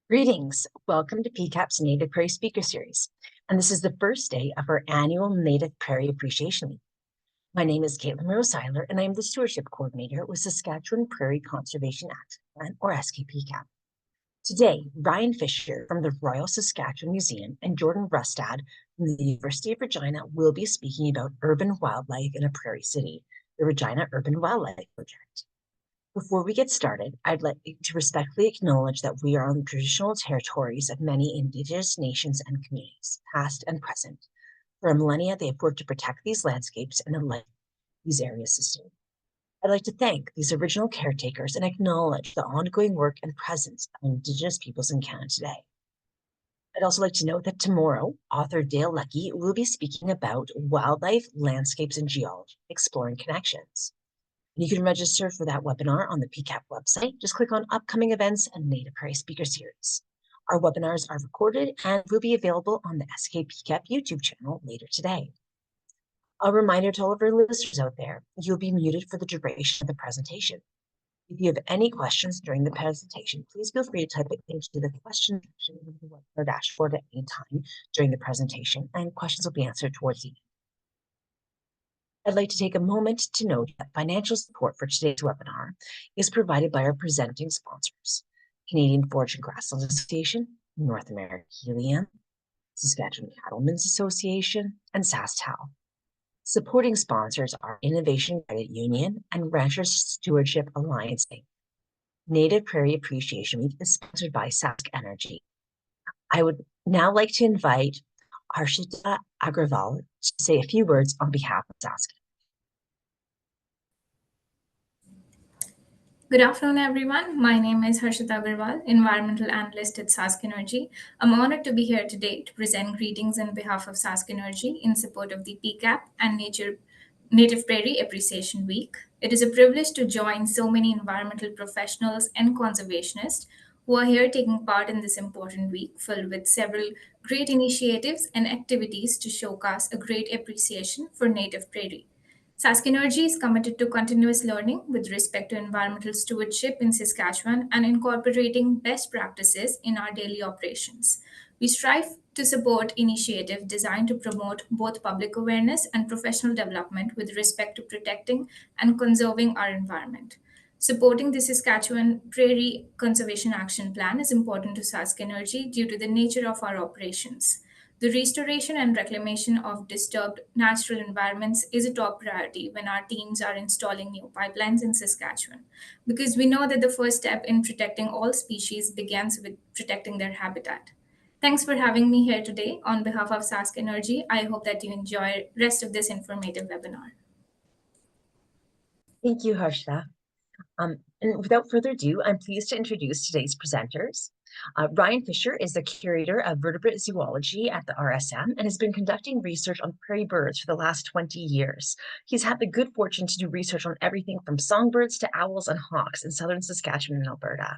Greetings. Welcome to PCAP's Native Prairie Speaker Series. And this is the first day of our annual Native Prairie Appreciation Week. My name is Caitlin Rose-Seiler, and I am the Stewardship Coordinator with Saskatchewan Prairie Conservation Action Plan, or SKPCAP. Today, Ryan Fisher from the Royal Saskatchewan Museum and Jordan Rustad from the University of Regina will be speaking about urban wildlife in a prairie city, the Regina Urban Wildlife Project. Before we get started, I'd like to respectfully acknowledge that we are on the traditional territories of many Indigenous nations and communities, past and present. For millennia, they have worked to protect these landscapes and the life these areas sustain. I'd like to thank these original caretakers and acknowledge the ongoing work and presence of Indigenous peoples in Canada today. I'd also like to note that tomorrow, author Dale Leckie will be speaking about wildlife, landscapes, and geology, exploring connections. You can register for that webinar on the PCAP website. Just click on Upcoming Events and Native Prairie Speaker Series. Our webinars are recorded and will be available on the SK PCAP YouTube channel later today. A reminder to all of our listeners out there, you'll be muted for the duration of the presentation. If you have any questions during the presentation, please feel free to type it into the question section of the webinar dashboard at any time during the presentation, and questions will be answered towards the end. I'd like to take a moment to note that financial support for today's webinar is provided by our presenting sponsors, Canadian Forage and Grasslands Association, North American Helium, Saskatchewan Cattlemen's Association, and SaskTel. Supporting sponsors are Innovation Credit Union and Ranchers Stewardship Alliance Inc. Native Prairie Appreciation Week is sponsored by Sask Energy. I would now like to invite Harshita Agrawal to say a few words on behalf of Sask. Good afternoon, everyone. My name is Harshita Agrawal, Environmental Analyst at Sask Energy. I'm honored to be here today to present greetings on behalf of Sask Energy in support of the PCAP and Native Prairie Appreciation Week. It is a privilege to join so many environmental professionals and conservationists who are here taking part in this important week filled with several great initiatives and activities to showcase a great appreciation for Native Prairie. Sask Energy is committed to continuous learning with respect to environmental stewardship in Saskatchewan and incorporating best practices in our daily operations. We strive to support initiatives designed to promote both public awareness and professional development with respect to protecting and conserving our environment. Supporting the Saskatchewan Prairie Conservation Action Plan is important to Sask Energy due to the nature of our operations. The restoration and reclamation of disturbed natural environments is a top priority when our teams are installing new pipelines in Saskatchewan, because we know that the first step in protecting all species begins with protecting their habitat. Thanks for having me here today. On behalf of Sask Energy, I hope that you enjoy the rest of this informative webinar. Thank you, Harshita. And without further ado, I'm pleased to introduce today's presenters. Ryan Fisher is the Curator of Vertebrate Zoology at the RSM and has been conducting research on prairie birds for the last 20 years. He's had the good fortune to do research on everything from songbirds to owls and hawks in southern Saskatchewan and Alberta.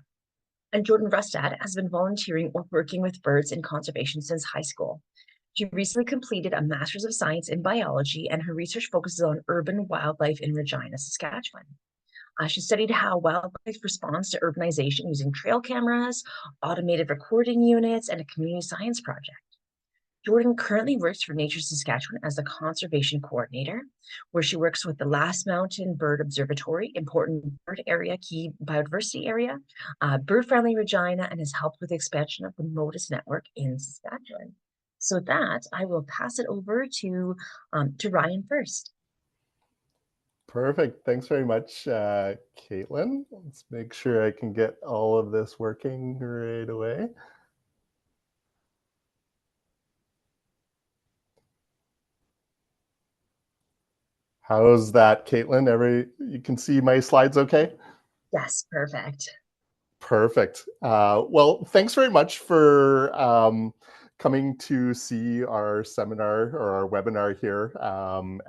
And Jordan Rustad has been volunteering or working with birds in conservation since high school. She recently completed a Master's of Science in Biology, and her research focuses on urban wildlife in Regina, Saskatchewan. She studied how wildlife responds to urbanization using trail cameras, automated recording units, and a community science project. Jordan currently works for Nature Saskatchewan as a conservation coordinator, where she works with the Last Mountain Bird Observatory, important bird area, key biodiversity area, bird-friendly Regina, and has helped with the expansion of the MODIS network in Saskatchewan. So with that, I will pass it over to Ryan first. Perfect. Thanks very much, Caitlin. Let's make sure I can get all of this working right away. How's that, Caitlin? You can see my slides okay? Yes, perfect. Perfect. Well, thanks very much for coming to see our seminar or our webinar here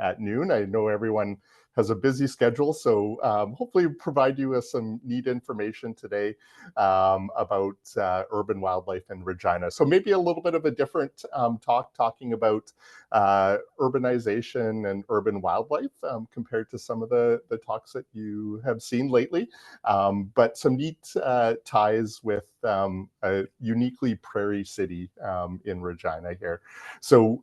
at noon. I know everyone has a busy schedule. So hopefully provide you with some neat information today about urban wildlife in Regina. So maybe a little bit of a different talking about urbanization and urban wildlife compared to some of the talks that you have seen lately. But some neat ties with a uniquely prairie city in Regina here. So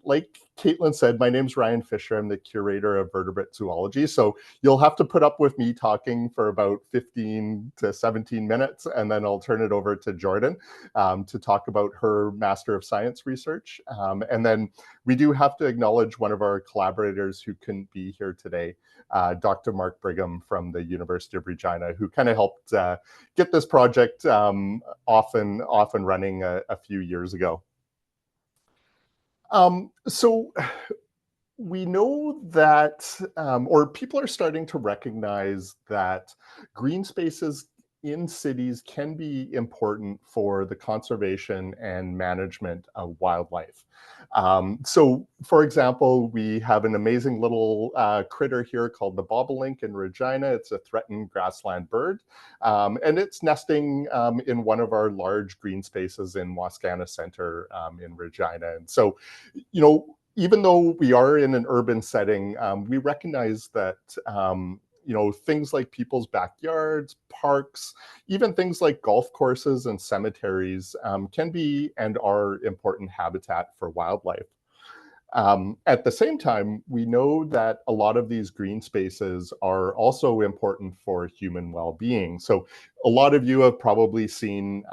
like Caitlin said, my name's Ryan Fisher. I'm the Curator of Vertebrate Zoology. So you'll have to put up with me talking for about 15 to 17 minutes, and then I'll turn it over to Jordan to talk about her Master of Science research. And then we do have to acknowledge one of our collaborators who couldn't be here today, Dr. Mark Brigham from the University of Regina, who kind of helped get this project off and running a few years ago. So we know that, or people are starting to recognize that green spaces in cities can be important for the conservation and management of wildlife. So, for example, we have an amazing little critter here called the bobolink in Regina. It's a threatened grassland bird, and it's nesting in one of our large green spaces in Wascana Center in Regina. And so, you know, even though we are in an urban setting, we recognize that you know, things like people's backyards, parks, even things like golf courses and cemeteries can be and are important habitat for wildlife. At the same time, we know that a lot of these green spaces are also important for human well-being. So a lot of you have probably seen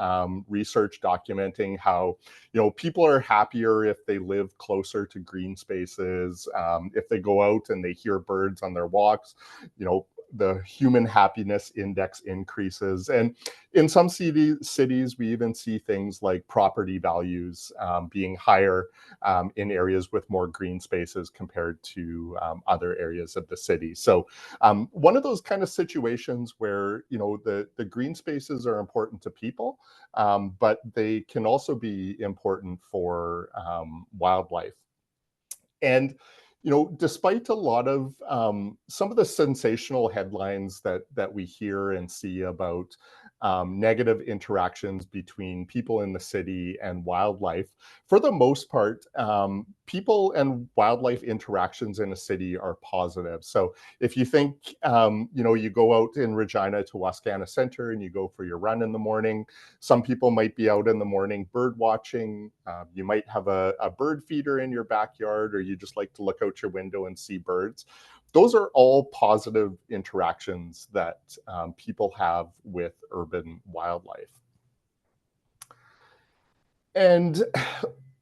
research documenting how, you know, people are happier if they live closer to green spaces, if they go out and they hear birds on their walks, you know, the human happiness index increases. And in some cities, we even see things like property values being higher in areas with more green spaces compared to other areas of the city. So one of those kind of situations where, you know, the green spaces are important to people, but they can also be important for wildlife. And you know, despite a lot of some of the sensational headlines that we hear and see about negative interactions between people in the city and wildlife, for the most part, people and wildlife interactions in a city are positive. So if you think, you know, you go out in Regina to Wascana Center and you go for your run in the morning, some people might be out in the morning bird watching. You might have a bird feeder in your backyard, or you just like to look out your window and see birds. Those are all positive interactions that people have with urban wildlife. And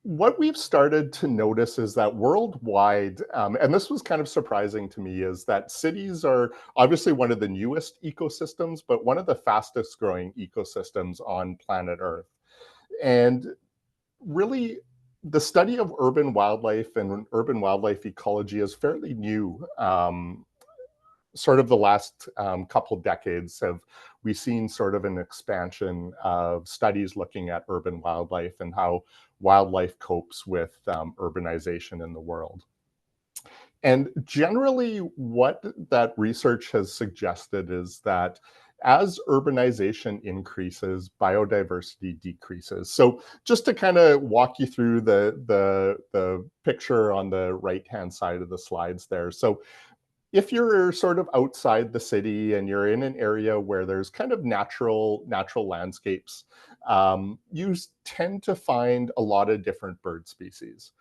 what we've started to notice is that worldwide, and this was kind of surprising to me, is that cities are obviously one of the newest ecosystems, but one of the fastest growing ecosystems on planet Earth. And really, the study of urban wildlife and urban wildlife ecology is fairly new. Sort of the last couple decades have we seen sort of an expansion of studies looking at urban wildlife and how wildlife copes with urbanization in the world. And generally, what that research has suggested is that as urbanization increases, biodiversity decreases. So just to kind of walk you through the picture on the right-hand side of the slides there. So if you're sort of outside the city and you're in an area where there's kind of natural landscapes, you tend to find a lot of different bird species.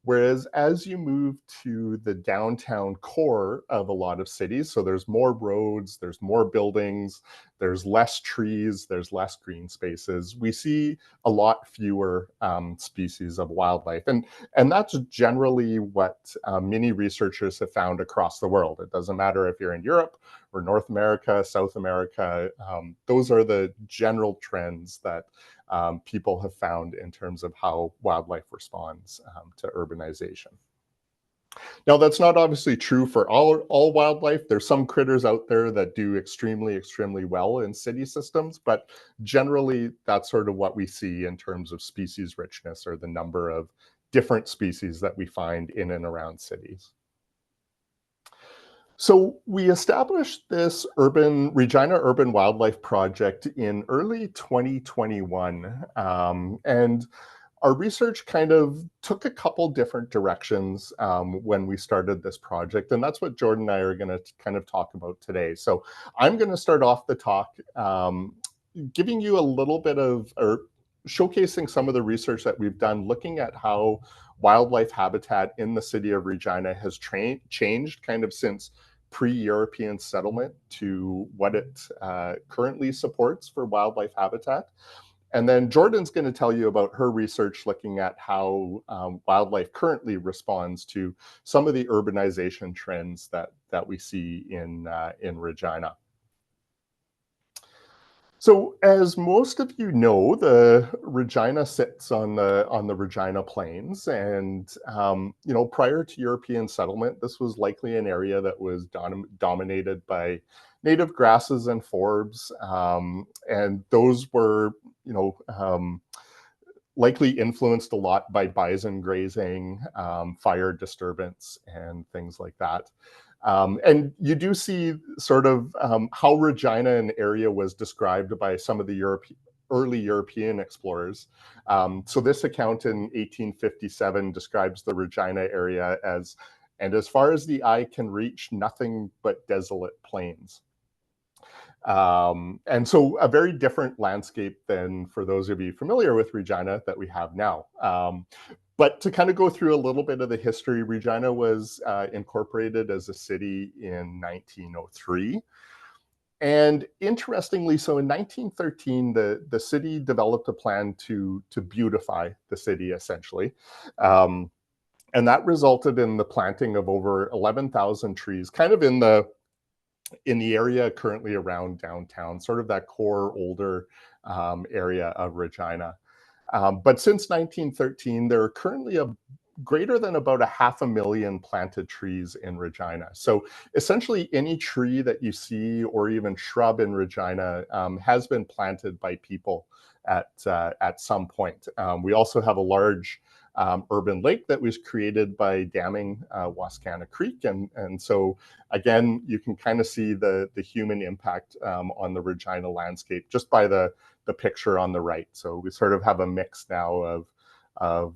Whereas as you move to the downtown core of a lot of cities, so there's more roads, there's more buildings, there's less trees, there's less green spaces, we see a lot fewer species of wildlife. And that's generally what many researchers have found across the world. It doesn't matter if you're in Europe or North America, South America, those are the general trends that people have found in terms of how wildlife responds to urbanization. Now, that's not obviously true for all wildlife. There's some critters out there that do extremely well in city systems, but generally that's sort of what we see in terms of species richness, or the number of different species that we find in and around cities. So we established this Regina Urban Wildlife Project in early 2021. And our research kind of took a couple different directions when we started this project. And that's what Jordan and I are going to kind of talk about today. So I'm going to start off the talk giving you a little bit of, or showcasing some of the research that we've done looking at how wildlife habitat in the city of Regina has changed kind of since pre-European settlement to what it currently supports for wildlife habitat. And then Jordan's going to tell you about her research looking at how wildlife currently responds to some of the urbanization trends that we see in Regina. So, as most of you know, the Regina sits on the Regina Plains, and prior to European settlement, this was likely an area that was dominated by native grasses and forbs, and those were, likely influenced a lot by bison grazing, fire disturbance, and things like that. And you do see sort of how Regina an area was described by some of the early European explorers. So this account in 1857 describes the Regina area as, and as far as the eye can reach, nothing but desolate plains. And so a very different landscape than, for those of you familiar with Regina, that we have now. But to kind of go through a little bit of the history, Regina was incorporated as a city in 1903. And interestingly, so in 1913, the city developed a plan to beautify the city, essentially. And that resulted in the planting of over 11,000 trees, kind of in the area currently around downtown, sort of that core older area of Regina. But since 1913, there are currently greater than about 500,000 planted trees in Regina. So essentially any tree that you see or even shrub in Regina has been planted by people at some point. We also have a large urban lake that was created by damming Wascana Creek. And so again, you can kind of see the human impact on the Regina landscape just by the picture on the right. So we sort of have a mix now of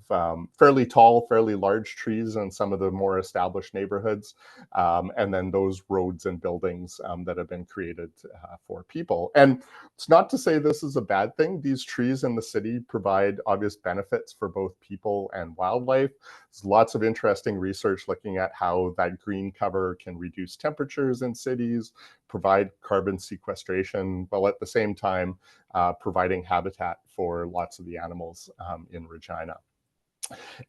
fairly tall, fairly large trees in some of the more established neighborhoods, and then those roads and buildings that have been created for people. And it's not to say this is a bad thing. These trees in the city provide obvious benefits for both people and wildlife. There's lots of interesting research looking at how that green cover can reduce temperatures in cities, provide carbon sequestration, while at the same time providing habitat for lots of the animals in Regina.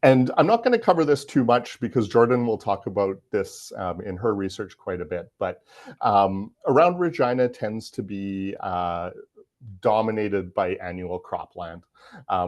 And I'm not going to cover this too much because Jordan will talk about this in her research quite a bit, but around Regina tends to be dominated by annual cropland,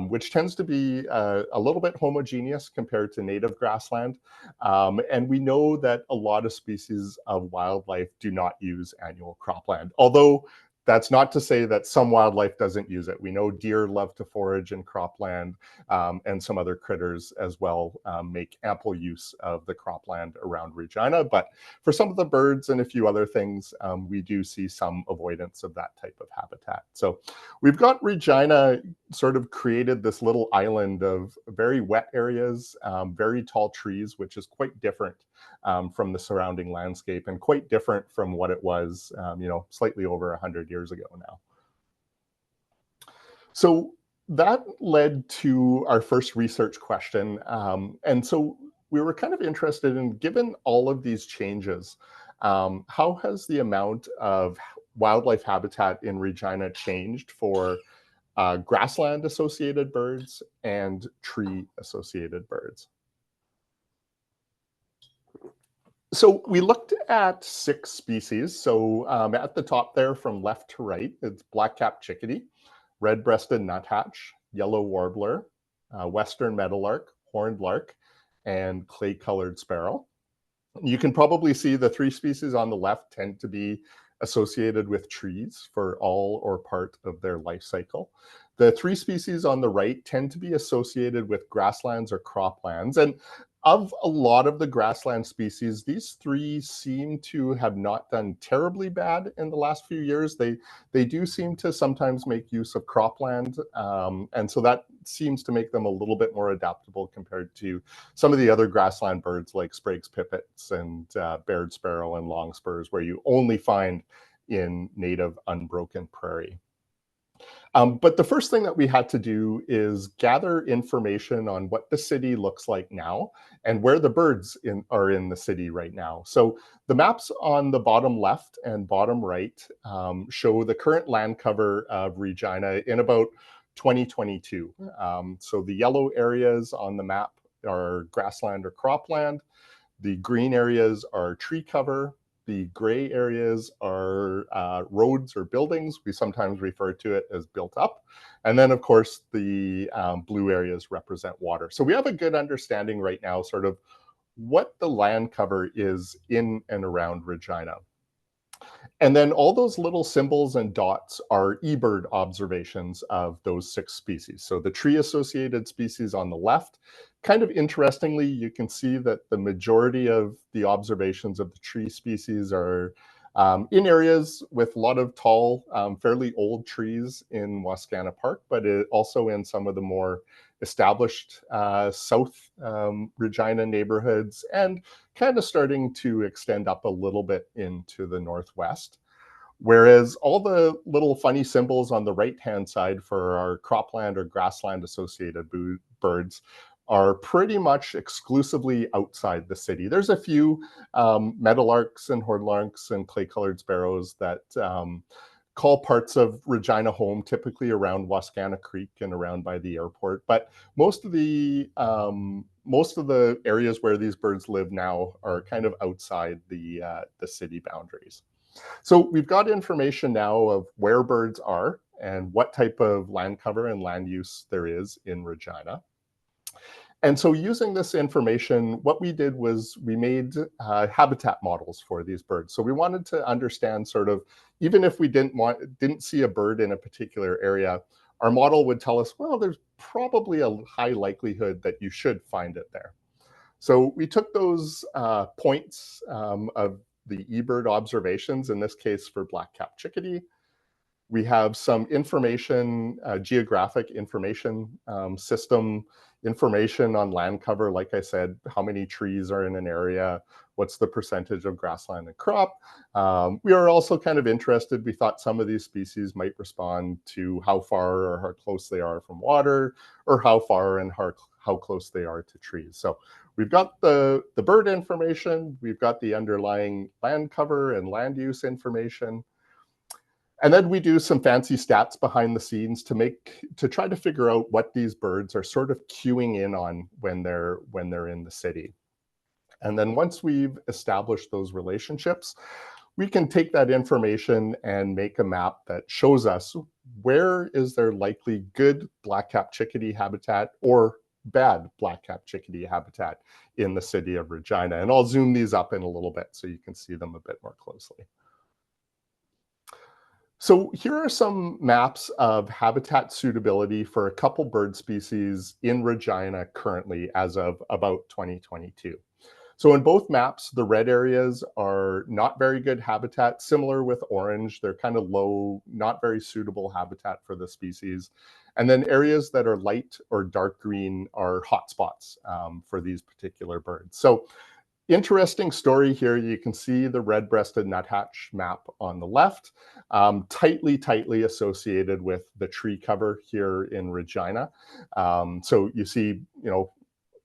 which tends to be a little bit homogeneous compared to native grassland. And we know that a lot of species of wildlife do not use annual cropland, although that's not to say that some wildlife doesn't use it. We know deer love to forage in cropland, and some other critters as well make ample use of the cropland around Regina. But for some of the birds and a few other things, we do see some avoidance of that type of habitat. So we've got Regina sort of created this little island of very wet areas, very tall trees, which is quite different from the surrounding landscape and quite different from what it was, slightly over 100 years ago now. So that led to our first research question. And so we were kind of interested in, given all of these changes, how has the amount of wildlife habitat in Regina changed for grassland associated birds and tree associated birds? So we looked at 6 species. So at the top there from left to right, it's black-capped chickadee, red-breasted nuthatch, yellow warbler, western meadowlark, horned lark, and clay-colored sparrow. You can probably see the 3 species on the left tend to be associated with trees for all or part of their life cycle. The 3 species on the right tend to be associated with grasslands or croplands. And Of a lot of the grassland species, these three seem to have not done terribly bad in the last few years. They do seem to sometimes make use of cropland, and so that seems to make them a little bit more adaptable compared to some of the other grassland birds like Sprague's pipits and Baird sparrow and longspurs, where you only find in native unbroken prairie. But the first thing that we had to do is gather information on what the city looks like now and where the birds are in the city right now. So the maps on the bottom left and bottom right show the current land cover of Regina in about 2022. So the yellow areas on the map are grassland or cropland. The green areas are tree cover. The gray areas are roads or buildings. We sometimes refer to it as built up. And then, of course, the blue areas represent water. So we have a good understanding right now sort of what the land cover is in and around Regina. And then all those little symbols and dots are eBird observations of those 6 species. So the tree-associated species on the left, kind of interestingly, you can see that the majority of the observations of the tree species are in areas with a lot of tall, fairly old trees in Wascana Park, but also in some of the more established South Regina neighborhoods, and kind of starting to extend up a little bit into the Northwest. Whereas all the little funny symbols on the right-hand side for our cropland or grassland associated birds are pretty much exclusively outside the city. There's a few meadowlarks and hornlarks and clay-colored sparrows that call parts of Regina home, typically around Wascana Creek and around by the airport. But most of the areas where these birds live now are kind of outside the city boundaries. So we've got information now of where birds are and what type of land cover and land use there is in Regina. And so using this information, what we did was we made habitat models for these birds. So we wanted to understand sort of, even if we didn't see a bird in a particular area, our model would tell us, well, there's probably a high likelihood that you should find it there. So we took those points of the eBird observations, in this case for black-capped chickadee. We have some information, geographic information system information on land cover. Like I said, how many trees are in an area, what's the percentage of grassland and crop. We are also kind of interested, we thought some of these species might respond to how far or how close they are from water, or how far and how close they are to trees. So we've got the bird information, we've got the underlying land cover and land use information. And then we do some fancy stats behind the scenes to try to figure out what these birds are sort of queuing in on when they're in the city. And then once we've established those relationships, we can take that information and make a map that shows us where is there likely good black-capped chickadee habitat or bad black-capped chickadee habitat in the city of Regina. And I'll zoom these up in a little bit so you can see them a bit more closely. So here are some maps of habitat suitability for a couple bird species in Regina currently as of about 2022. So in both maps, the red areas are not very good habitat, similar with orange. They're kind of low, not very suitable habitat for the species. And then areas that are light or dark green are hotspots for these particular birds. So interesting story here. You can see the red-breasted nuthatch map on the left, tightly associated with the tree cover here in Regina. So you see,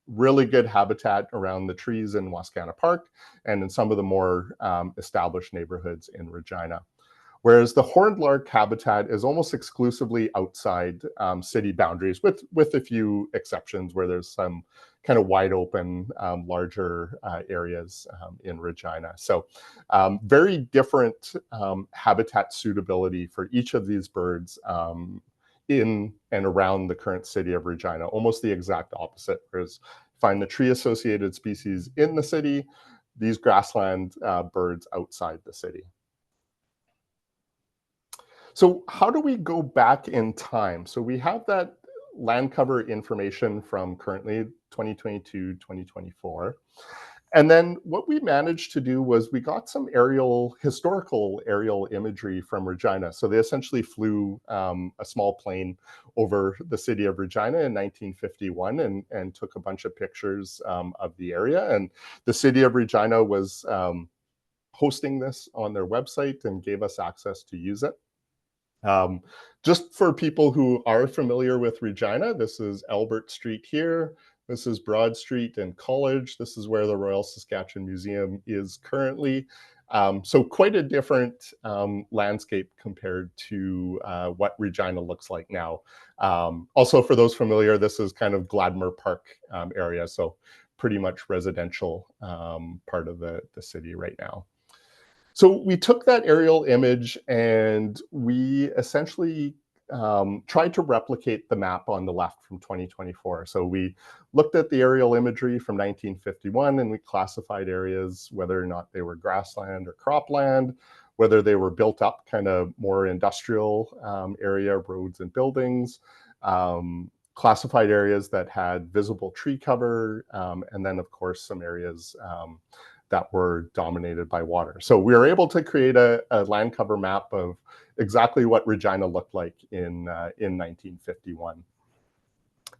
really good habitat around the trees in Wascana Park and in some of the more established neighborhoods in Regina. Whereas the horned lark habitat is almost exclusively outside city boundaries, with a few exceptions where there's some kind of wide open, larger areas in Regina. So very different habitat suitability for each of these birds in and around the current city of Regina, almost the exact opposite. Whereas find the tree-associated species in the city, these grassland birds outside the city. So how do we go back in time? So we have that land cover information from currently 2022, 2024. And then what we managed to do was we got some historical aerial imagery from Regina. So they essentially flew a small plane over the city of Regina in 1951 and took a bunch of pictures of the area. And the city of Regina was hosting this on their website and gave us access to use it. Just for people who are familiar with Regina, this is Albert Street here. This is Broad Street and College. This is where the Royal Saskatchewan Museum is currently. So quite a different landscape compared to what Regina looks like now. Also, for those familiar, this is kind of Gladmer Park area, so pretty much residential part of the city right now. So we took that aerial image and we essentially tried to replicate the map on the left from 2024. So we looked at the aerial imagery from 1951 and we classified areas, whether or not they were grassland or cropland, whether they were built up kind of more industrial area, roads and buildings, classified areas that had visible tree cover, and then of course some areas that were dominated by water. So we were able to create a land cover map of exactly what Regina looked like in 1951.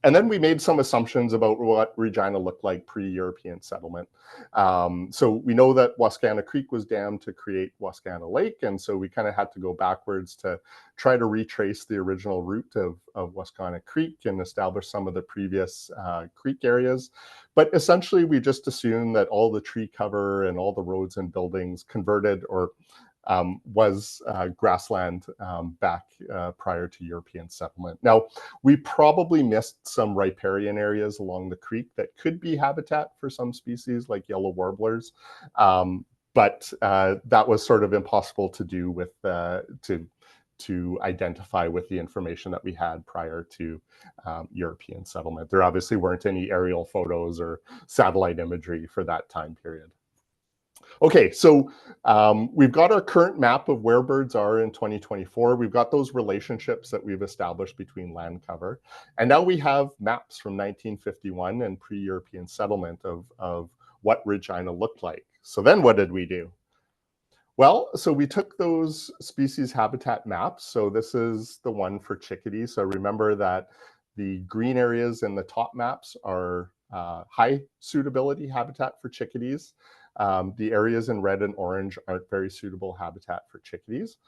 And then we made some assumptions about what Regina looked like pre-European settlement. So we know that Wascana Creek was dammed to create Wascana Lake, and so we kind of had to go backwards to try to retrace the original route of Wascana Creek and establish some of the previous creek areas. But essentially, we just assumed that all the tree cover and all the roads and buildings converted or was grassland back prior to European settlement. Now, we probably missed some riparian areas along the creek that could be habitat for some species like yellow warblers, but that was sort of impossible to do with to identify with the information that we had prior to European settlement. There obviously weren't any aerial photos or satellite imagery for that time period. Okay, so we've got our current map of where birds are in 2024. We've got those relationships that we've established between land cover. And now we have maps from 1951 and pre-European settlement of what Regina looked like. So then what did we do? Well, so we took those species habitat maps. So this is the one for chickadees. So remember that the green areas in the top maps are high suitability habitat for chickadees. The areas in red and orange aren't very suitable habitat for chickadees.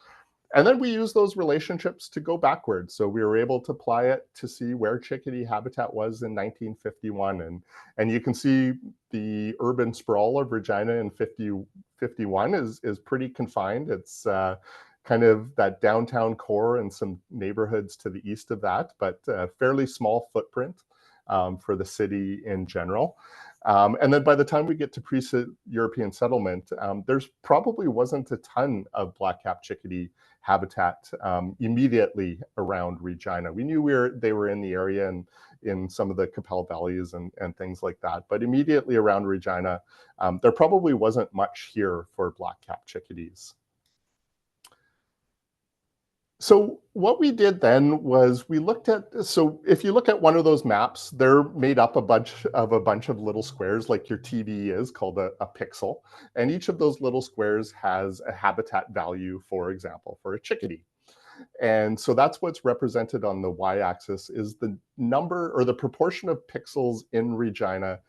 And then we use those relationships to go backwards. So we were able to apply it to see where chickadee habitat was in 1951. And you can see the urban sprawl of Regina in 51 is pretty confined. It's kind of that downtown core and some neighborhoods to the east of that, but a fairly small footprint for the city in general. And then by the time we get to pre-European settlement, there's probably wasn't a ton of black-capped chickadee habitat immediately around Regina. We knew they were in the area and in some of the Capel valleys and things like that, but immediately around Regina, there probably wasn't much here for black-capped chickadees. So what we did then was we looked at, so if you look at one of those maps, they're made up a bunch of little squares like your TV is called a pixel. And each of those little squares has a habitat value, for example, for a chickadee. And so that's what's represented on the y-axis is the number or the proportion of pixels in Regina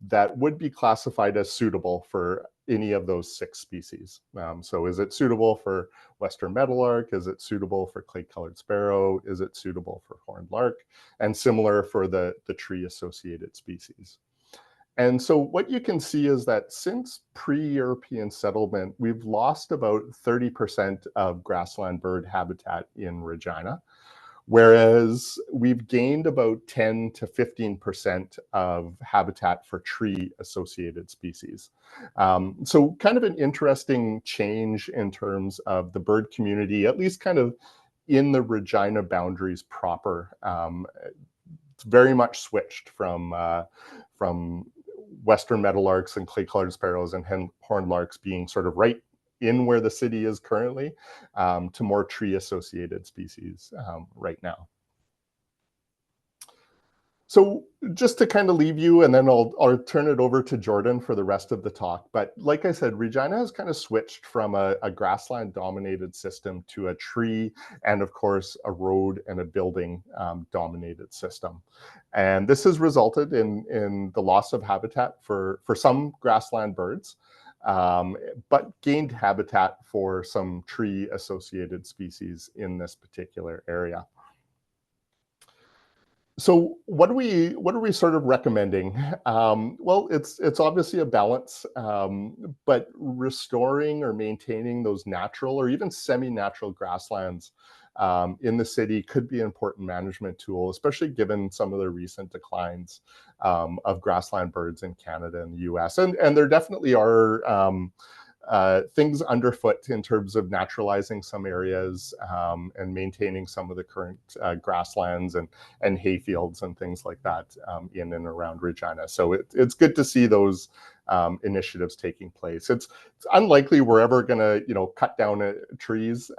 that would be classified as suitable for any of those 6 species. So is it suitable for western meadowlark? Is it suitable for clay-colored sparrow? Is it suitable for horned lark? And similar for the tree-associated species. And so what you can see is that since pre-European settlement, we've lost about 30% of grassland bird habitat in Regina, whereas we've gained about 10 to 15% of habitat for tree-associated species. So kind of an interesting change in terms of the bird community, at least kind of in the Regina boundaries proper. It's very much switched from western meadowlarks and clay-colored sparrows and horned larks being sort of right in where the city is currently to more tree-associated species right now. So just to kind of leave you, and then I'll turn it over to Jordan for the rest of the talk. But like I said, Regina has kind of switched from a grassland dominated system to a tree and of course a road and a building dominated system. And this has resulted in the loss of habitat for some grassland birds, but gained habitat for some tree associated species in this particular area. So what are we sort of recommending? Well, it's obviously a balance, but restoring or maintaining those natural or even semi-natural grasslands in the city could be an important management tool, especially given some of the recent declines of grassland birds in Canada and the US. And there definitely are things underfoot in terms of naturalizing some areas and maintaining some of the current grasslands and hayfields and things like that in and around Regina. So it's good to see those initiatives taking place. It's unlikely we're ever going to, cut down trees.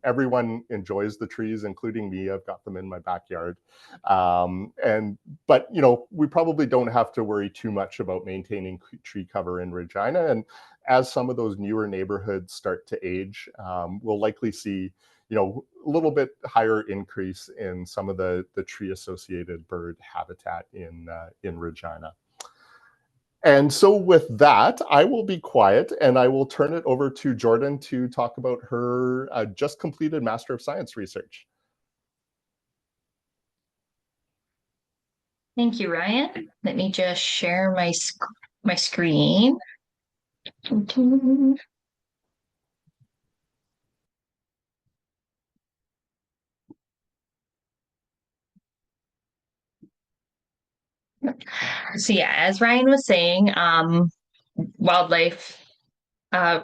Everyone enjoys the trees, including me. I've got them in my backyard. But we probably don't have to worry too much about maintaining tree cover in Regina. And as some of those newer neighborhoods start to age, we'll likely see, a little bit higher increase in some of the tree associated bird habitat in Regina. And so with that, I will be quiet and I will turn it over to Jordan to talk about her just completed Master of Science research. Thank you, Ryan. Let me just share my screen. So yeah, as Ryan was saying, wildlife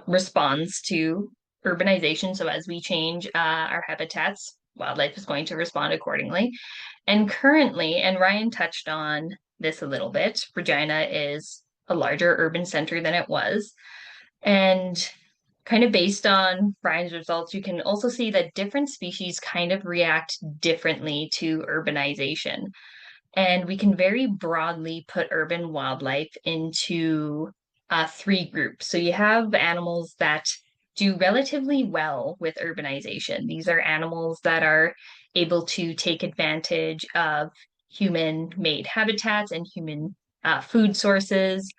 responds to urbanization. So as we change our habitats, wildlife is going to respond accordingly. And currently, and Ryan touched on this a little bit, Regina is a larger urban center than it was. And kind of based on Ryan's results, you can also see that different species kind of react differently to urbanization. And we can very broadly put urban wildlife into three groups. So you have animals that do relatively well with urbanization. These are animals that are able to take advantage of human-made habitats and human food sources.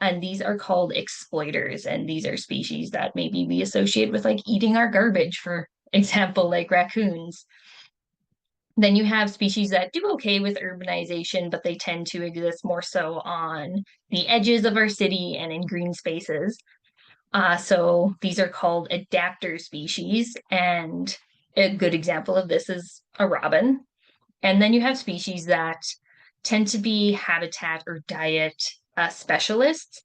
And these are called exploiters. And these are species that maybe we associate with like eating our garbage, for example, like raccoons. Then you have species that do okay with urbanization, but they tend to exist more so on the edges of our city and in green spaces. So these are called adapter species. And a good example of this is a robin. And then you have species that tend to be habitat or diet specialists.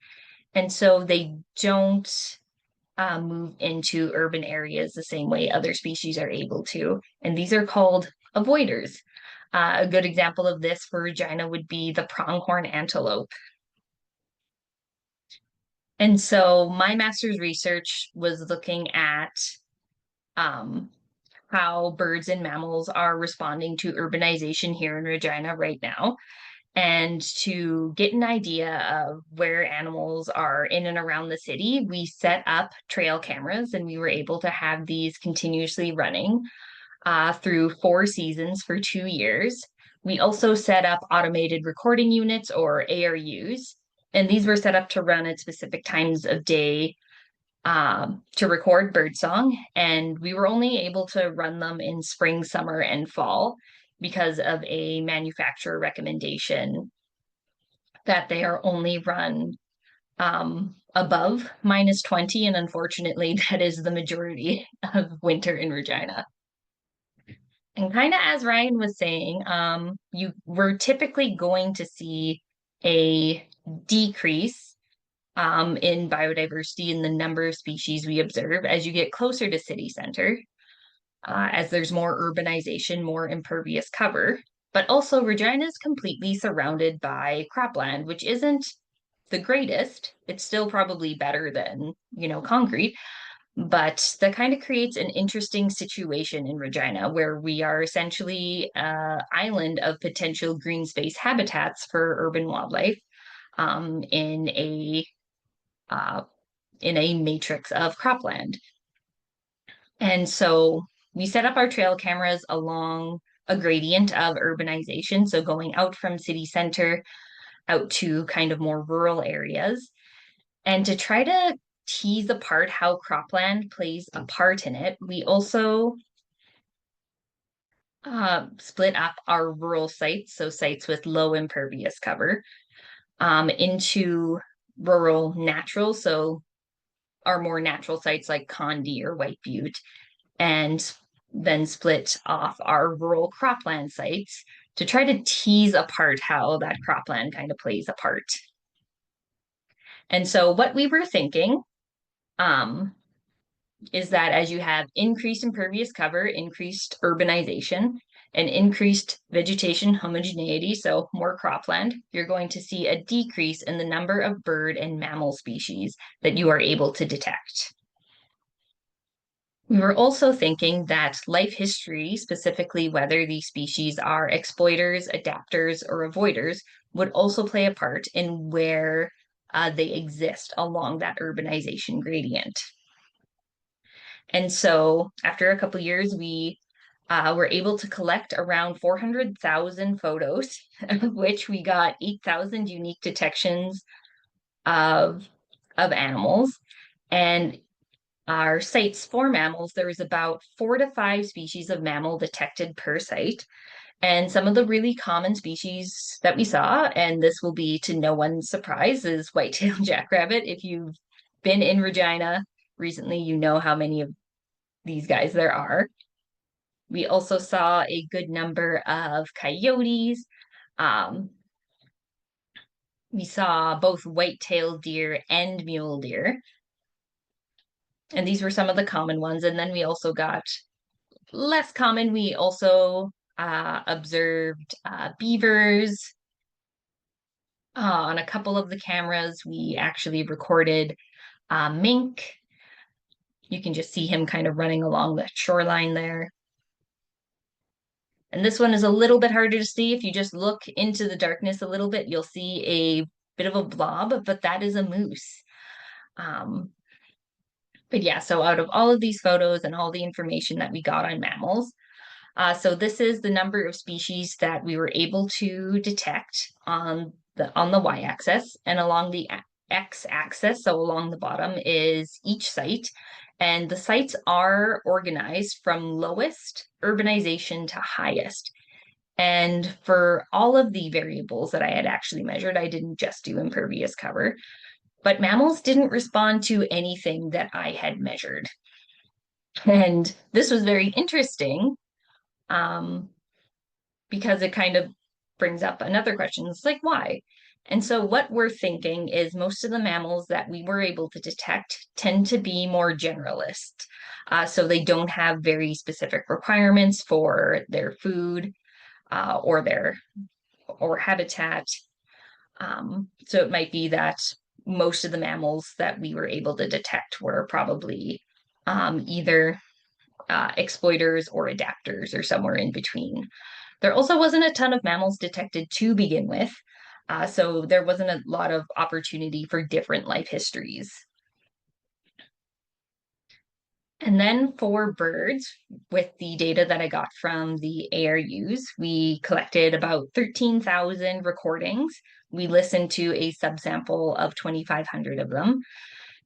And so they don't move into urban areas the same way other species are able to. And these are called avoiders. A good example of this for Regina would be the pronghorn antelope. And so my master's research was looking at how birds and mammals are responding to urbanization here in Regina right now, and to get an idea of where animals are in and around the city, we set up trail cameras and we were able to have these continuously running through 4 seasons for 2 years. We also set up automated recording units, or ARUs, and these were set up to run at specific times of day to record birdsong. And we were only able to run them in spring, summer, and fall because of a manufacturer recommendation that they are only run above -20. And unfortunately, that is the majority of winter in Regina. And kind of as Ryan was saying, we're typically going to see a decrease in biodiversity in the number of species we observe as you get closer to city center, as there's more urbanization, more impervious cover. But also Regina is completely surrounded by cropland, which isn't the greatest. It's still probably better than, concrete, But that kind of creates an interesting situation in Regina where we are essentially an island of potential green space habitats for urban wildlife um, in a uh, in a matrix of cropland. And so we set up our trail cameras along a gradient of urbanization, so going out from city center out to kind of more rural areas, and to try to tease apart how cropland plays a part in it, we also split up our rural sites, so sites with low impervious cover, into rural natural, so our more natural sites like Condi or White Butte, and then split off our rural cropland sites to try to tease apart how that cropland kind of plays a part. And so what we were thinking is that as you have increased impervious cover, increased urbanization, and increased vegetation homogeneity, so more cropland, you're going to see a decrease in the number of bird and mammal species that you are able to detect. We were also thinking that life history, specifically whether these species are exploiters, adapters, or avoiders, would also play a part in where they exist along that urbanization gradient. And so after a couple years, we were able to collect around 400,000 photos, of which we got 8,000 unique detections of animals. And our sites for mammals, there was about 4 to 5 species of mammal detected per site. And some of the really common species that we saw, and this will be to no one's surprise, is white-tailed jackrabbit. If you've been in Regina recently, you know how many of these guys there are. We also saw a good number of coyotes. We saw both white-tailed deer and mule deer. And these were some of the common ones. And then we also got less common. We also observed beavers. On a couple of the cameras, we actually recorded mink. You can just see him kind of running along the shoreline there. And this one is a little bit harder to see. If you just look into the darkness a little bit, you'll see a bit of a blob, but that is a moose. But yeah, so out of all of these photos and all the information that we got on mammals, so this is the number of species that we were able to detect on the y-axis, and along the x-axis, so along the bottom, is each site. And the sites are organized from lowest urbanization to highest. And for all of the variables that I had actually measured, I didn't just do impervious cover, but mammals didn't respond to anything that I had measured. And this was very interesting because it kind of brings up another question. It's like, why? And so what we're thinking is most of the mammals that we were able to detect tend to be more generalist. So they don't have very specific requirements for their food or habitat. So it might be that most of the mammals that we were able to detect were probably either exploiters or adapters or somewhere in between. There also wasn't a ton of mammals detected to begin with, so there wasn't a lot of opportunity for different life histories. And then for birds, with the data that I got from the ARUs, we collected about 13,000 recordings. We listened to a subsample of 2,500 of them,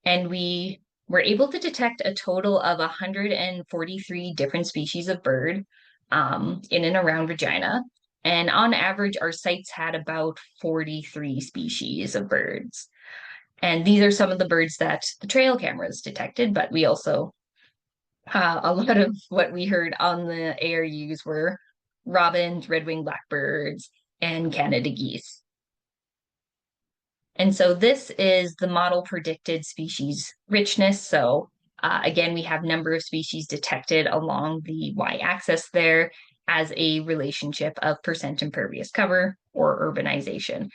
and we were able to detect a total of 143 different species of bird in and around Regina. And on average, our sites had about 43 species of birds. And these are some of the birds that the trail cameras detected, but we also a lot of what we heard on the ARUs were robins, red-winged blackbirds, and Canada geese. And so this is the model predicted species richness. So again, we have number of species detected along the y-axis there as a relationship of percent impervious cover or urbanization.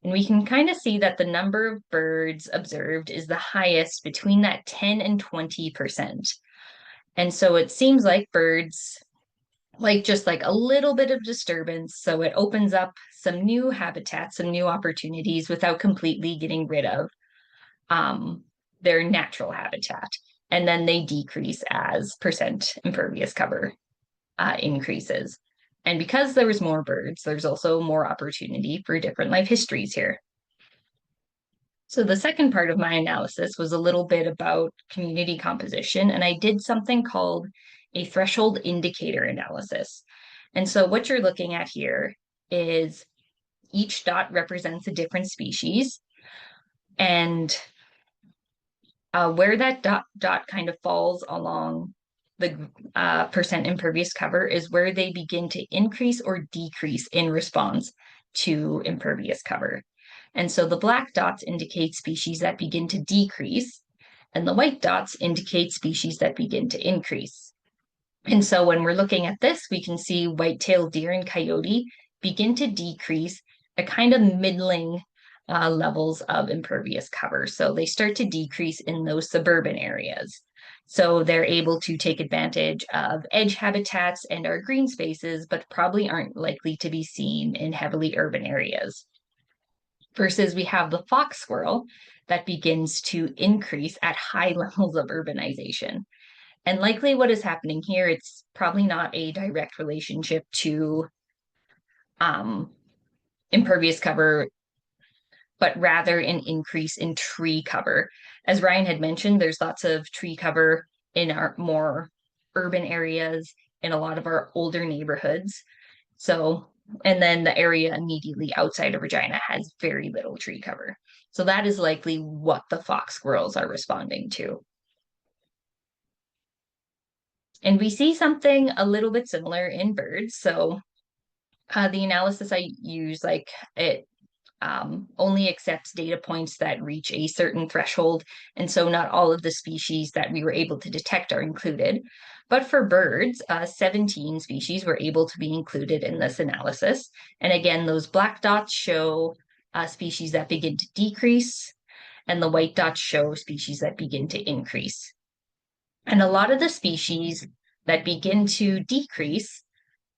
And we can kind of see that the number of birds observed is the highest between that 10 and 20%. And so it seems like birds like just like a little bit of disturbance. So it opens up some new habitats, some new opportunities without completely getting rid of their natural habitat. And then they decrease as percent impervious cover increases. And because there was more birds, there's also more opportunity for different life histories here. So the second part of my analysis was a little bit about community composition, and I did something called a threshold indicator analysis. And so what you're looking at here is each dot represents a different species, and where that dot kind of falls along the percent impervious cover is where they begin to increase or decrease in response to impervious cover. And so the black dots indicate species that begin to decrease, and the white dots indicate species that begin to increase. And so when we're looking at this, we can see white-tailed deer and coyote begin to decrease at kind of middling levels of impervious cover. So they start to decrease in those suburban areas. So they're able to take advantage of edge habitats and our green spaces, but probably aren't likely to be seen in heavily urban areas. Versus we have the fox squirrel that begins to increase at high levels of urbanization. And likely what is happening here, it's probably not a direct relationship to impervious cover, but rather an increase in tree cover. As Ryan had mentioned, there's lots of tree cover in our more urban areas, in a lot of our older neighborhoods. So, and then the area immediately outside of Regina has very little tree cover. So that is likely what the fox squirrels are responding to. And we see something a little bit similar in birds. So the analysis I use, like it only accepts data points that reach a certain threshold. And so not all of the species that we were able to detect are included. But for birds, 17 species were able to be included in this analysis. And again, those black dots show species that begin to decrease, and the white dots show species that begin to increase. And a lot of the species that begin to decrease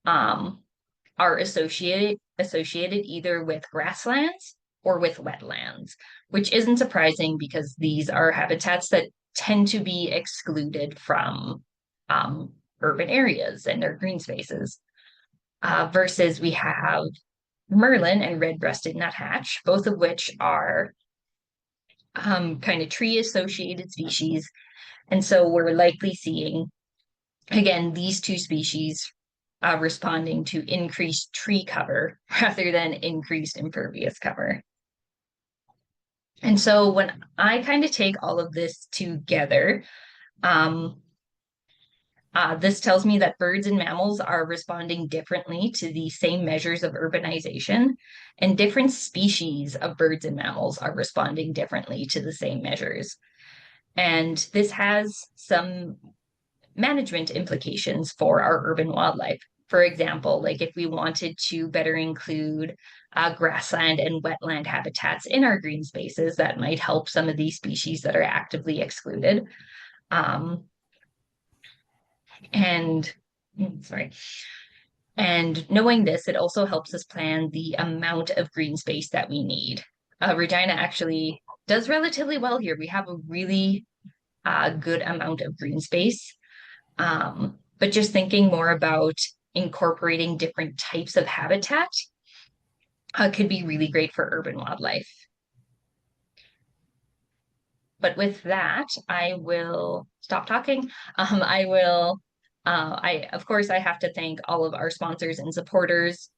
are associated either with grasslands or with wetlands, which isn't surprising because these are habitats that tend to be excluded from urban areas and their green spaces. Versus we have merlin and red-breasted nuthatch, both of which are kind of tree-associated species. And so we're likely seeing, again, these two species responding to increased tree cover rather than increased impervious cover. And so when I kind of take all of this together, this tells me that birds and mammals are responding differently to the same measures of urbanization, and different species of birds and mammals are responding differently to the same measures. And this has some management implications for our urban wildlife. For example, like if we wanted to better include grassland and wetland habitats in our green spaces, that might help some of these species that are actively excluded. And knowing this, it also helps us plan the amount of green space that we need. Regina actually does relatively well here. We have a really good amount of green space. But just thinking more about incorporating different types of habitat could be really great for urban wildlife. But with that, I will stop talking. Of course, I have to thank all of our sponsors and supporters.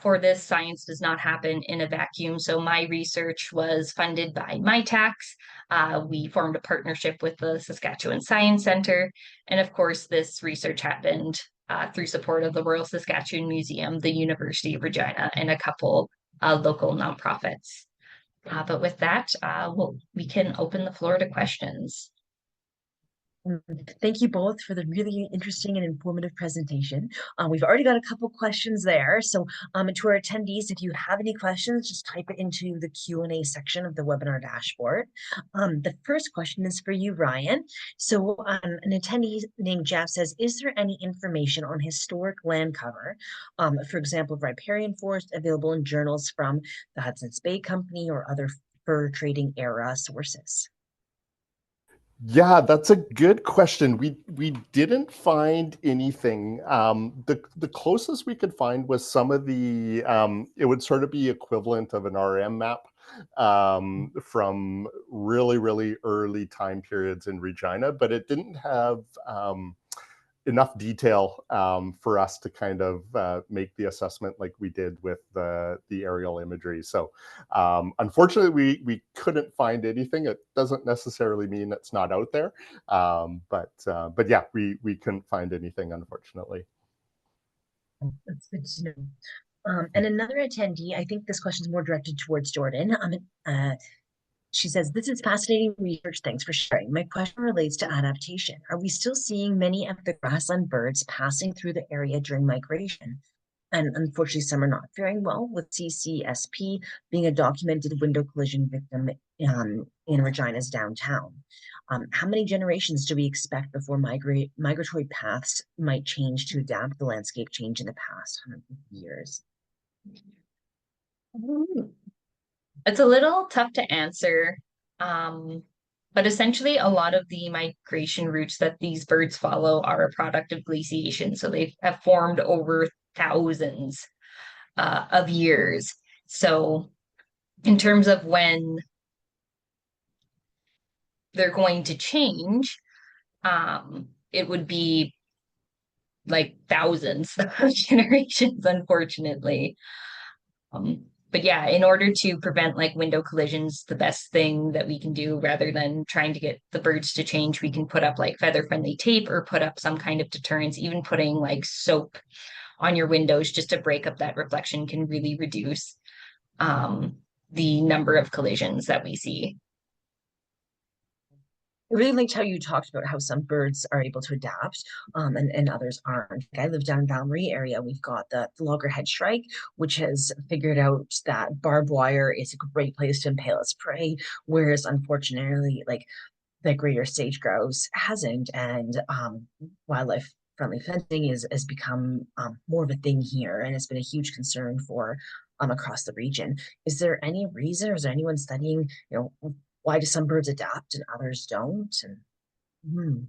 For this, science does not happen in a vacuum. So my research was funded by my tax. We formed a partnership with the Saskatchewan Science Centre. And of course, this research happened through support of the Royal Saskatchewan Museum, the University of Regina, and a couple local nonprofits. But with that, we can open the floor to questions. Thank you both for the really interesting and informative presentation. We've already got a couple questions there. So to our attendees, if you have any questions, just type it into the Q&A section of the webinar dashboard. The first question is for you, Ryan. So an attendee named Jeff says, is there any information on historic land cover, for example, riparian forest, available in journals from the Hudson's Bay Company or other fur trading era sources? Yeah, that's a good question. We didn't find anything. The closest we could find was some of the it would sort of be equivalent of an RM map from really early time periods in Regina, but it didn't have enough detail for us to kind of make the assessment like we did with the aerial imagery. So unfortunately, we couldn't find anything. It doesn't necessarily mean it's not out there, but yeah, we couldn't find anything, unfortunately. That's good to know. And another attendee, I think this question is more directed towards Jordan. She says, this is fascinating research. Thanks for sharing. My question relates to adaptation. Are we still seeing many of the grassland birds passing through the area during migration? And unfortunately, some are not faring well, with CCSP being a documented window collision victim in Regina's downtown. How many generations do we expect before migratory paths might change to adapt the landscape change in the past 150 years? It's a little tough to answer, but essentially a lot of the migration routes that these birds follow are a product of glaciation. So they have formed over thousands of years. So in terms of when they're going to change, it would be like thousands of generations, unfortunately. But yeah, in order to prevent like window collisions, the best thing that we can do rather than trying to get the birds to change, we can put up like feather-friendly tape or put up some kind of deterrence. Even putting like soap on your windows just to break up that reflection can really reduce the number of collisions that we see. I really liked how you talked about how some birds are able to adapt and others aren't. I live down in Valerie area. We've got the loggerhead shrike, which has figured out that barbed wire is a great place to impale its prey, whereas unfortunately, like the greater sage grouse hasn't. And wildlife friendly fencing has become more of a thing here, and it's been a huge concern for across the region. Is there any reason, or is there anyone studying, why do some birds adapt and others don't? And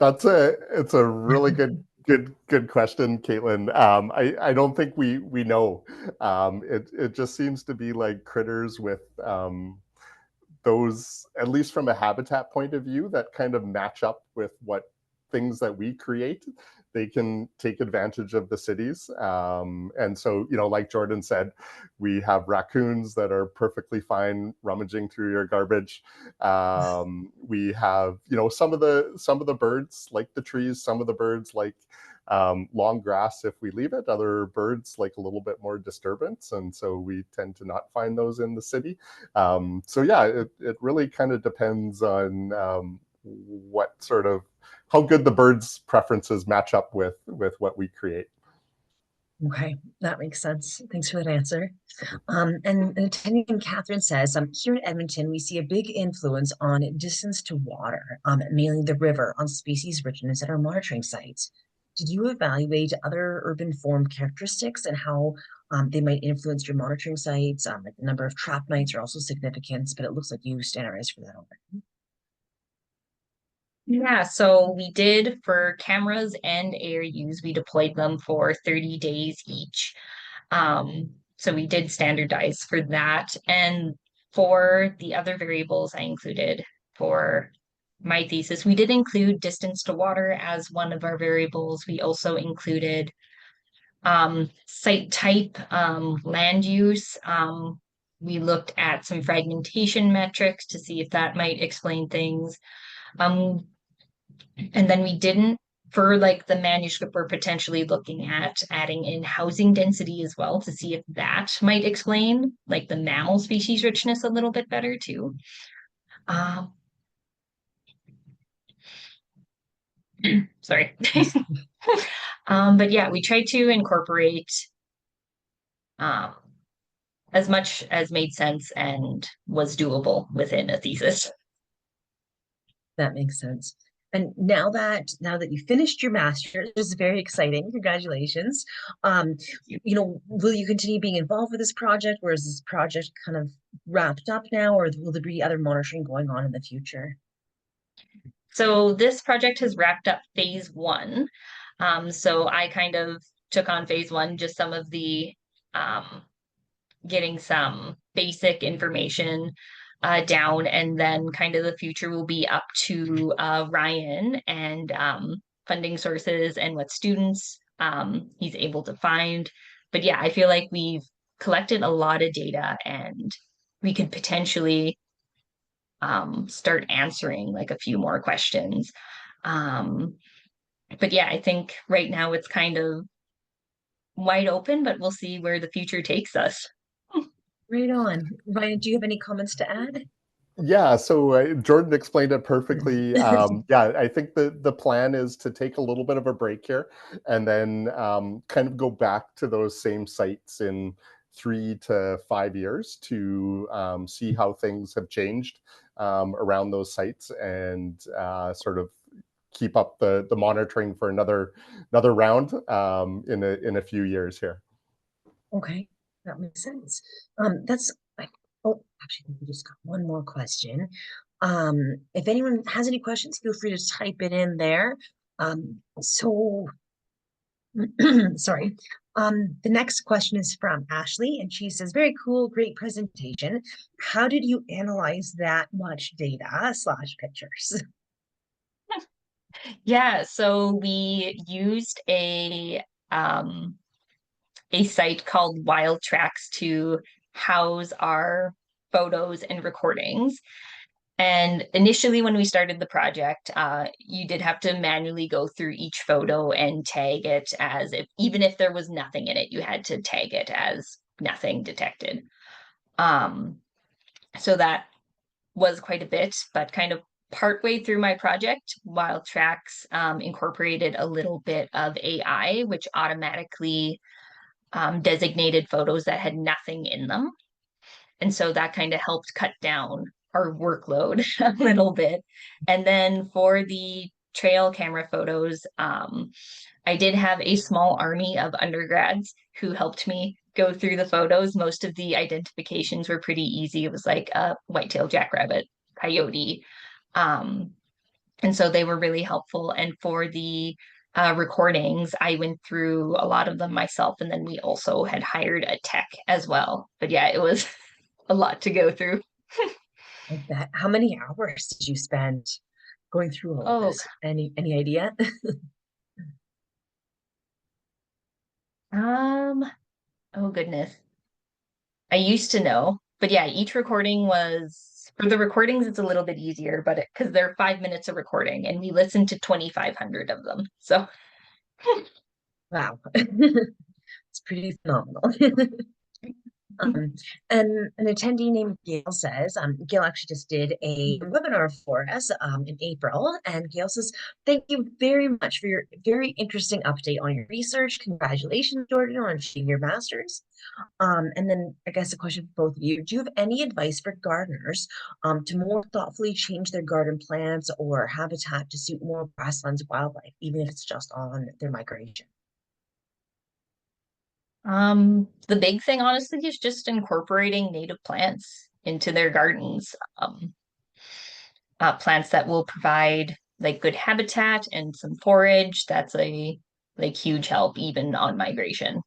It's a really good question, Caitlin. I don't think we know. It just seems to be like critters with those, at least from a habitat point of view, that kind of match up with what things that we create. They can take advantage of the cities. And so, like Jordan said, we have raccoons that are perfectly fine rummaging through your garbage. We have, some of the birds like the trees, some of the birds like long grass if we leave it, other birds like a little bit more disturbance, and so we tend to not find those in the city. So yeah, it really kind of depends on what sort of, how good the birds' preferences match up with what we create. Okay, that makes sense. Thanks for that answer. And attending Catherine says, here in Edmonton, we see a big influence on distance to water, mainly the river, on species richness at our monitoring sites. Did you evaluate other urban form characteristics and how they might influence your monitoring sites? Like the number of trap nights are also significant, but it looks like you standardized for that already. Yeah, so we did for cameras and ARUs, we deployed them for 30 days each. So we did standardize for that. And for the other variables I included for my thesis, we did include distance to water as one of our variables. We also included site type, land use. We looked at some fragmentation metrics to see if that might explain things. And then we didn't, for like the manuscript, we're potentially looking at adding in housing density as well to see if that might explain like the mammal species richness a little bit better too. Um, sorry. But yeah, we tried to incorporate um, as much as made sense and was doable within a thesis. That makes sense. And now that you finished your master's, this is very exciting. Congratulations. Will you continue being involved with this project, or is this project kind of wrapped up now, or will there be other monitoring going on in the future? So this project has wrapped up phase one. So I kind of took on phase one, just some of the um, getting some basic information down, and then kind of the future will be up to Ryan and funding sources and what students he's able to find. But yeah, I feel like we've collected a lot of data, and we could potentially start answering like a few more questions. Um, but yeah, I think right now it's kind of wide open, but we'll see where the future takes us. Right on. Ryan, do you have any comments to add? Yeah, so Jordan explained it perfectly. Yeah, I think the plan is to take a little bit of a break here and then kind of go back to those same sites in 3 to 5 years to see how things have changed around those sites and sort of keep up the monitoring for another round in a few years here. Okay, that makes sense. That's like, oh, actually, we just got one more question. If anyone has any questions, feel free to type it in there. So sorry. The next question is from Ashley, and she says, very cool, great presentation. How did you analyze that much data slash pictures? Yeah, so we used a site called Wild Tracks to house our photos and recordings. And initially, when we started the project, you did have to manually go through each photo and tag it as if, even if there was nothing in it, you had to tag it as nothing detected. Um, so that was quite a bit, but kind of partway through my project, Wild Tracks incorporated a little bit of AI, which automatically designated photos that had nothing in them. And so that kind of helped cut down our workload a little bit. And then for the trail camera photos, I did have a small army of undergrads who helped me go through the photos. Most of the identifications were pretty easy. It was like a white-tailed jackrabbit, coyote. Um, and so they were really helpful. And for the recordings, I went through a lot of them myself. And then we also had hired a tech as well. But yeah, it was a lot to go through. I bet. How many hours did you spend going through all of Oh, this? Any idea? um, oh goodness. I used to know, but yeah, each recording was for the recordings, it's a little bit easier, but because they're 5 minutes of recording and we listened to 2,500 of them. So Wow. It's pretty phenomenal. Um, and an attendee named Gail says, Gail actually just did a webinar for us in April. And Gail says, thank you very much for your very interesting update on your research. Congratulations, Jordan, on achieving your master's. And then I guess a question for both of you. Do you have any advice for gardeners to more thoughtfully change their garden plants or habitat to suit more grasslands wildlife, even if it's just on their migration? the big thing honestly is just incorporating native plants into their gardens. Plants that will provide like good habitat and some forage. That's a like huge help even on migration.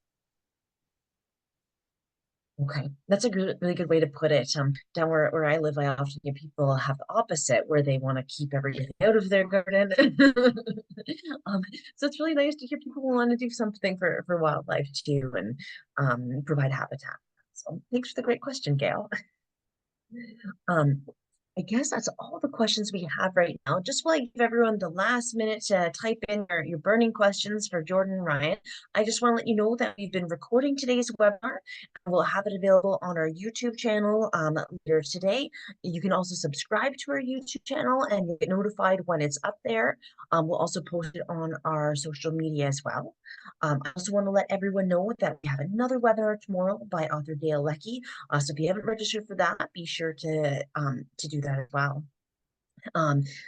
Okay, that's a good, really good way to put it. Down where I live, I often hear people have the opposite, where they want to keep everything out of their garden. um, so it's really nice to hear people want to do something for wildlife too, and provide habitat. So thanks for the great question, Gail. Um, I guess that's all the questions we have right now. Just while I give everyone the last minute to type in your burning questions for Jordan and Ryan, I just want to let you know that we've been recording today's webinar. We'll have it available on our YouTube channel later today. You can also subscribe to our YouTube channel and you'll get notified when it's up there. We'll also post it on our social media as well. I also want to let everyone know that we have another webinar tomorrow by author Dale Leckie. So if you haven't registered for that, be sure to do that as well.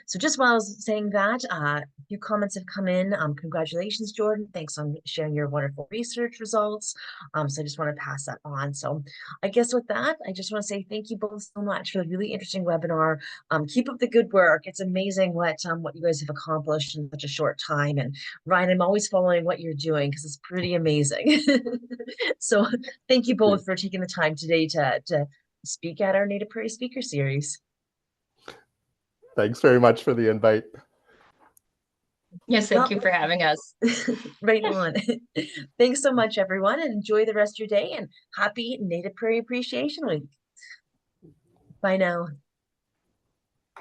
So just while I was saying that, a few comments have come in. Congratulations, Jordan. Thanks on sharing your wonderful research results. So I just want to pass that on. So I guess with that, I just want to say thank you both so much for the really interesting webinar. Keep up the good work. It's amazing what you guys have accomplished in such a short time. And Ryan, I'm always following what you're doing because it's pretty amazing. So thank you both for taking the time today to speak at our Native Prairie Speaker Series. Thanks very much for the invite. Yes, thank you for having us. Right on. Thanks so much, everyone, and enjoy the rest of your day and happy Native Prairie Appreciation Week. Bye now.